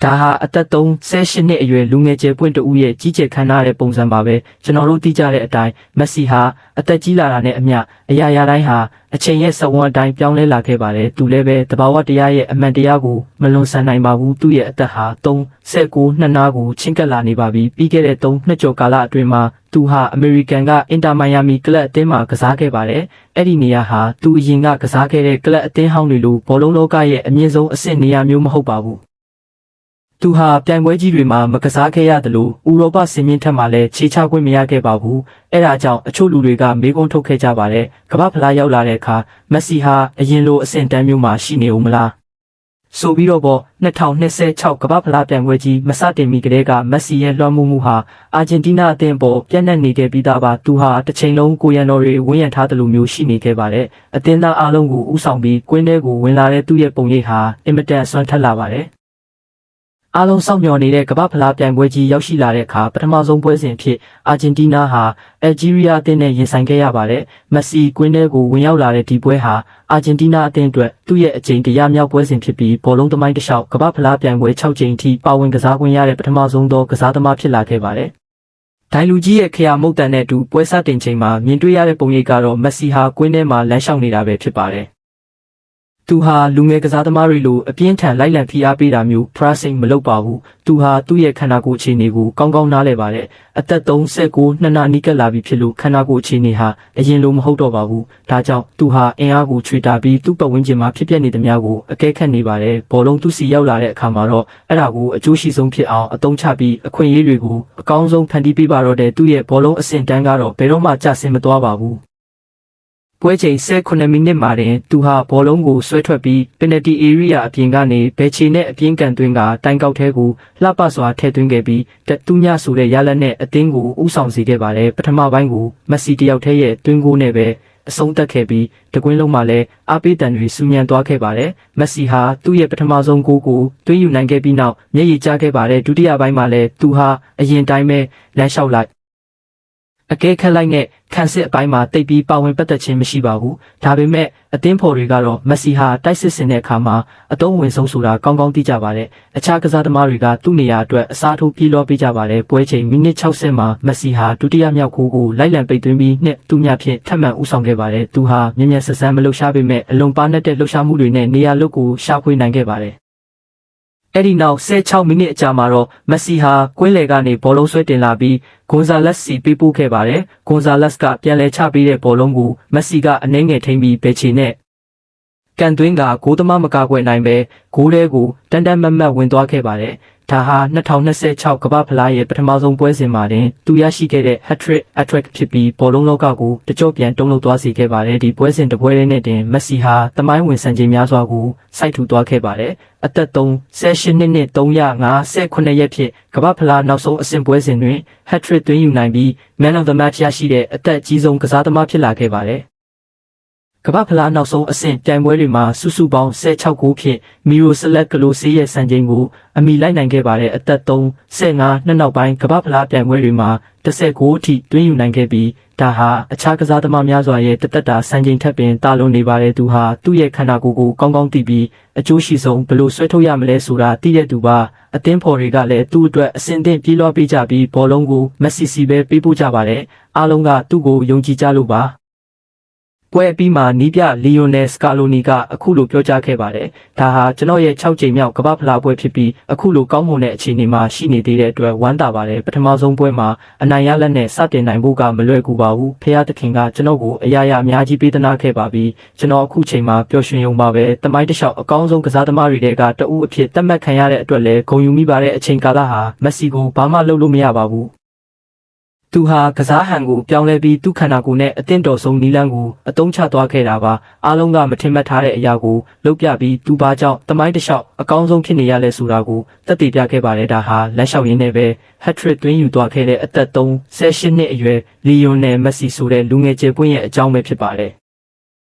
ဒါဟာအသက်38နှစ်အရွယ်လူငယ်ကျယ်ပွင့်တူရဲ့ကြီးကျယ်ခမ်းနားတဲ့ပုံစံပါပဲကျွန်တော်တို့သိကြတဲ့အတိုင်းမက်ဆီဟာအသက်ကြီးလာတာနဲ့အမျှအရာရာတိုင်းဟာအချိန်ရဲ့စဝန်းအတိုင်းပြောင်းလဲလာခဲ့ပါတယ်သူလည်းပဲတဘာဝတရားရဲ့အမှန်တရားကိုမလွန်ဆန်နိုင်ပါဘူးသူ့ရဲ့အသက်ဟာ39နှစ်နာကိုချင်းကပ်လာနေပါပြီပြီးခဲ့တဲ့3နှစ်ကျော်ကာလအတွင်းမှာသူဟာအမေရိကန်ကအင်တာမိုင်ယာမီကလပ်အသင်းမှာကစားခဲ့ပါတယ်အဲ့ဒီနေရာဟာသူအရင်ကကစားခဲ့တဲ့ကလပ်အသင်းဟောင်းတွေလိုဘောလုံးလောကရဲ့အမြင့်ဆုံးအဆင့်နေရာမျိုးမဟုတ်ပါဘူးသူဟာပြိုင်ပွဲကြီးတွေမှာမကစားခဲ့ရတယ်လို့ဥရောပစင်မြင့်ထက်မှလည်းခြေချခွင့်မရခဲ့ပါဘူးအဲဒါကြောင့်အချို့လူတွေကမေးခွန်းထုတ်ခဲ့ကြပါတယ်ကမ္ဘာဖလားရောက်လာတဲ့အခါမက်ဆီဟာအရင်လိုအဆင့်တန်းမျိုးမှာရှိနေဦးမလားဆိုပြီးတော့2026ကမ္ဘာဖလားပြိုင်ပွဲကြီးမစတင်မီကတည်းကမက်ဆီရဲ့လွှမ်းမိုးမှုဟာအာဂျင်တီးနားအသင်းပေါ်ပြန့်နှံ့နေခဲ့ပြီးသားပါသူဟာတစ်ချိန်လုံးကိုရန်တော်တွေဝန်းရံထားသလိုမျိုးရှိနေခဲ့ပါတယ်အသင်းသားအားလုံးကိုဥဆောင်ပြီးကွင်းထဲကိုဝင်လာတဲ့သူ့ရဲ့ပုံရိပ်ဟာအင်မတန်ဆွမ်းထက်လာပါတယ်အားလုံးစောင့်မျှော်နေတဲ့ကမ္ဘာဖလားပြိုင်ပွဲကြီးရောက်ရှိလာတဲ့အခါပထမဆုံးပွဲစဉ်ဖြစ်အာဂျင်တီးနားဟာအယ်ဂျီးရီးယားအသင်းနဲ့ရင်ဆိုင်ခဲ့ရပါတယ်။မက်ဆီကွင်းထဲကိုဝင်ရောက်လာတဲ့ဒီပွဲဟာအာဂျင်တီးနားအသင်းအတွက်သူ့ရဲ့အကြိမ်100မြောက်ပွဲစဉ်ဖြစ်ပြီးဘောလုံးသမိုင်းတစ်လျှောက်ကမ္ဘာဖလားပြိုင်ပွဲ6ကြိမ်အထိပါဝင်ကစားခွင့်ရတဲ့ပထမဆုံးသောကစားသမားဖြစ်လာခဲ့ပါတယ်။ဒိုင်လူကြီးရဲ့ခရာမုတ်တန်နဲ့အတူပွဲစတင်ချိန်မှာမြင်တွေ့ရတဲ့ပုံရိပ်ကတော့မက်ဆီဟာကွင်းထဲမှာလမ်းလျှောက်နေတာပဲဖြစ်ပါတယ်သူဟာလူငယ်ကစားသမားတွေလိုအပြင်းထန်လိုက်လံဖိအားပေးတာမျိုး pressing မလုပ်ပါဘူးသူဟာသူ့ရဲ့ခန္ဓာကိုယ်အခြေအနေကိုကောင်းကောင်းနားလည်ပါတယ်အသက်39နှစ်နာနီးကပ်လာပြီဖြစ်လို့ခန္ဓာကိုယ်အခြေအနေဟာအရင်လိုမဟုတ်တော့ပါဘူးဒါကြောင့်သူဟာအင်အားကိုချွေတာပြီးသူ့ပတ်ဝန်းကျင်မှာဖြစ်ပျက်နေသမျှကိုအကဲခတ်နေပါတယ်ဘောလုံးသူ့စီရောက်လာတဲ့အခါမှာတော့အဲ့ဒါကိုအကျိုးရှိဆုံးဖြစ်အောင်အသုံးချပြီးအခွင့်အရေးတွေကိုအကောင်းဆုံးဖန်တီးပေးပါတော့တဲ့သူ့ရဲ့ဘောလုံးအဆင့်တန်းကတော့ဘယ်တော့မှကျဆင်းမသွားပါဘူးပွဲချိန်18မိနစ်မှာတင်သူဟာဘောလုံးကိုဆွဲထွက်ပြီး penalty area အပြင်ကနေဘယ်ချေနဲ့အပြင်းကန်သွင်းကတိုင်ကောက်ထဲကိုလှပစွာထည့်သွင်းခဲ့ပြီးတူညဆိုတဲ့ရလဒ်နဲ့အသင်းကိုဥဆောင်စေခဲ့ပါတယ်ပထမပိုင်းကိုမက်ဆီတယောက်တည်းရဲ့သွင်းဂိုးနဲ့ပဲအဆုံးသတ်ခဲ့ပြီးတကွင်းလုံးမှာလည်းအားပေးတန်တွေဆူညံသွားခဲ့ပါတယ်မက်ဆီဟာသူ့ရဲ့ပထမဆုံးဂိုးကိုသွင်းယူနိုင်ခဲ့ပြီးနောက်မျက်ရည်ကျခဲ့ပါတယ်ဒုတိယပိုင်းမှာလည်းသူဟာအရင်တိုင်းပဲလမ်းလျှောက်လိုက်အကဲခတ်လိုက်နဲ့ခန်းစစ်အပိုင်းမှာတိတ်ပြီးပါဝင်ပတ်သက်ခြင်းမရှိပါဘူးဒါပေမဲ့အသင်းဖော်တွေကတော့မက်ဆီဟာတိုက်စစ်ဆင်တဲ့အခါမှာအတုံးဝင်ဆုံးဆိုတာကောင်းကောင်းသိကြပါတယ်အခြားကစားသမားတွေကသူ့နေရာအတွက်အစားထိုးပြေးလွှားပေးကြပါတယ်ပွဲချိန်မိနစ်60မှာမက်ဆီဟာဒုတိယမြောက်ဂိုးကိုလိုက်လံပိတ်သွင်းပြီးနှစ်သူညဖြင့်ထပ်မံဦးဆောင်ခဲ့ပါတယ်သူဟာမြ мян ဆက်ဆန်းမလှုပ်ရှားပေမဲ့အလွန်ပါနဲ့တဲ့လှုပ်ရှားမှုတွေနဲ့နေရာလွတ်ကိုရှာဖွေနိုင်ခဲ့ပါတယ်အဲ့ဒီနောက်16မိနစ်အကြာမှာတော့မက်ဆီဟာကွင်းလယ်ကနေဘောလုံးဆွဲတင်လာပြီးဂွန်ဇာလက်စ်စီပေးပို့ခဲ့ပါတယ်ဂွန်ဇာလက်စ်ကပြန်လည်ချပေးတဲ့ဘောလုံးကိုမက်ဆီကအနှဲငယ်ထိန်းပြီးဘယ်ချေနဲ့ကန်သွင်းကဂိုးသမားမကာကွယ်နိုင်ပဲဂိုးထဲကိုတန်တန်မတ်မတ်ဝင်သွားခဲ့ပါတယ်ဒါဟာ2026ကမ္ဘာဖလားရဲ့ပထမဆုံးပွဲစဉ်မှာတင်သူရရှိခဲ့တဲ့ hat-trick attract ဖြစ်ပြီးဘောလုံးလောကကိုတကြော့ပြန်တုံးလုံးသွားစေခဲ့ပါတယ်ဒီပွဲစဉ်တစ်ပွဲနဲ့တင်မက်ဆီဟာသမိုင်းဝင်စံချိန်များစွာကိုစိုက်ထူသွားခဲ့ပါတယ်အသက်38နှစ်နဲ့358ရက်ဖြင့်ကမ္ဘာဖလားနောက်ဆုံးအဆင့်ပွဲစဉ်တွင် hat-trick သွင်းယူနိုင်ပြီး man of the match ရရှိတဲ့အသက်အကြီးဆုံးကစားသမားဖြစ်လာခဲ့ပါတယ်ကမ္ဘာဖလားနောက်ဆုံးအဆင့်ပြိုင်ပွဲတွေမှာစုစုပေါင်း16ဂိုးဖြင့်မီရိုဆလက်ကလိုဆေးရဲ့စံချိန်ကိုအမီလိုက်နိုင်ခဲ့ပါတယ်အသက်35နှစ်နောက်ပိုင်းကမ္ဘာဖလားပြိုင်ပွဲတွေမှာ10ဂိုးအထိတွင်းယူနိုင်ခဲ့ပြီးဒါဟာအခြားကစားသမားများစွာရဲ့တသက်တာစံချိန်ထက်ပင်တာလွန်နေပါတယ်သူဟာသူ့ရဲ့ခန္ဓာကိုယ်ကိုကောင်းကောင်းသိပြီးအကျိုးရှိဆုံးဘယ်လိုဆွဲထုတ်ရမလဲဆိုတာသိတဲ့သူပါအသင်းဖော်တွေကလည်းသူ့အတွက်အစဉ်သင့်ပြေးလွှားပေးကြပြီးဘောလုံးကိုမက်ဆီစီပဲပေးပို့ကြပါတယ်အားလုံးကသူ့ကိုယုံကြည်ကြလို့ပါပွဲအပြီးမှာနီးပြလီယိုနယ်စကာလိုနီကအခုလိုပြောကြားခဲ့ပါတယ်။ဒါဟာကျွန်တော်ရဲ့6ကြိမ်မြောက်ကမ္ဘာဖလားပွဲဖြစ်ပြီးအခုလိုကောင်းမွန်တဲ့အခြေအနေမှာရှိနေသေးတဲ့အတွက်ဝမ်းသာပါတယ်။ပထမဆုံးပွဲမှာအနိုင်ရလက်နဲ့စတင်နိုင်ဖို့ကမလွယ်ကူပါဘူး။ဖခင်သခင်ကကျွန်တော်ကိုအရာရာအများကြီးပေးသနာခဲ့ပါပြီးကျွန်တော်အခုချိန်မှာပျော်ရွှင်ရုံပါပဲ။တမိုင်းတစ်လျှောက်အကောင်းဆုံးကစားသမားတွေကတအူးအဖြစ်သတ်မှတ်ခံရတဲ့အတွက်လည်းဂုဏ်ယူမိပါတဲ့အချိန်ကာလဟာမက်ဆီကိုဘာမှလုပ်လို့မရပါဘူး။သူဟာကစားဟန်ကိုပြောင်းလဲပြီးသူ့ခန္ဓာကိုယ်နဲ့အသင့်တော်ဆုံးနီလန်းကိုအသုံးချသွားခဲ့တာပါအားလုံးကမထင်မှတ်ထားတဲ့အရာကိုလုပ်ပြပြီးသူဘာကြောင့်တမိုင်းတစ်လျှောက်အကောင်းဆုံးဖြစ်နေရလဲဆိုတာကိုသက်သေပြခဲ့ပါတယ်ဒါဟာလက်လျှောက်ရင်းနဲ့ပဲ hat-trick သွင်းယူသွားခဲ့တဲ့အသက်38နှစ်အရွယ်လီယိုနယ်မက်ဆီဆိုတဲ့လူငယ်ကျယ်ပွင့်ရဲ့အကြောင်းပဲဖြစ်ပါတယ်